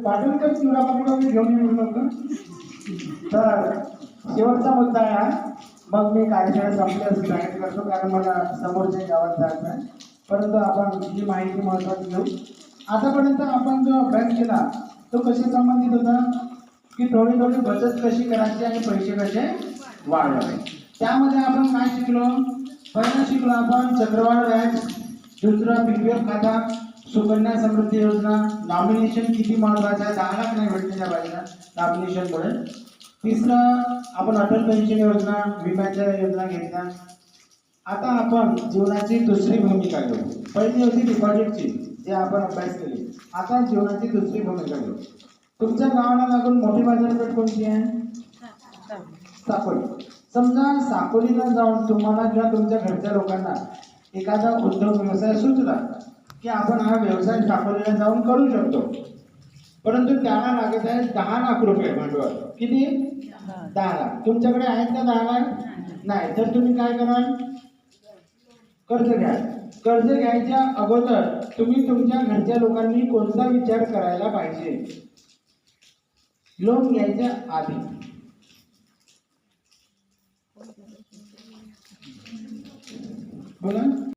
पाटणकर चिवडा घेऊन येऊ नका. तर शेवटचा मुद्दा आहे हा. मग मी कार्यशाळा संपली असं जाहीर करतो, कारण मला समोरच्या गावात जायचं आहे. परंतु आपण ही माहिती महत्वाची घेऊ. आतापर्यंत आपण जो अभ्यास केला तो कशा संबंधित होता की थोडी थोडी बचत कशी करायची आणि पैसे कसे वाढवायचे. त्यामध्ये आपण काय शिकलो? पहिला शिकलो आपण चक्रवाढ व्याज, दुसरा पीपीएफ खाता, सुकन्या समृद्धी योजना, नॉमिनेशन किती महत्वाचं आहे, 10 लाख नाही भेटलेल्या पाहिजे नॉमिनेशनमुळे. तिसरं आपण अटल पेन्शन योजना, विम्याच्या योजना घेतल्या. आता आपण जीवनाची दुसरी भूमिका घेऊ. पहिली होती डिपॉझिटची जे आपण अभ्यास केली. आता जीवनाची दुसरी भूमिका घेऊ. तुमच्या गावाला लागून मोठी बाजारपेठ कोणती आहे? साकोली. समजा साकोलीला जाऊन तुम्हाला किंवा तुमच्या घरच्या लोकांना एखादा उद्योग व्यवसाय सुचला की आपण हा व्यवसाय साकोलीला जाऊन करू शकतो, परंतु त्याला लागत आहे 10 लाख रुपये भांडवल. किती? 10 लाख. तुमच्याकडे आहेत का 10 लाख? नाही. तर तुम्ही काय कराल? कर्ज घ्या. कर्ज घ्यायच्या अगोदर तुम्ही तुमच्या घरच्या लोकांनी कोणता विचार करायला पाहिजे? लोन घ्यायच्या आधी बोला.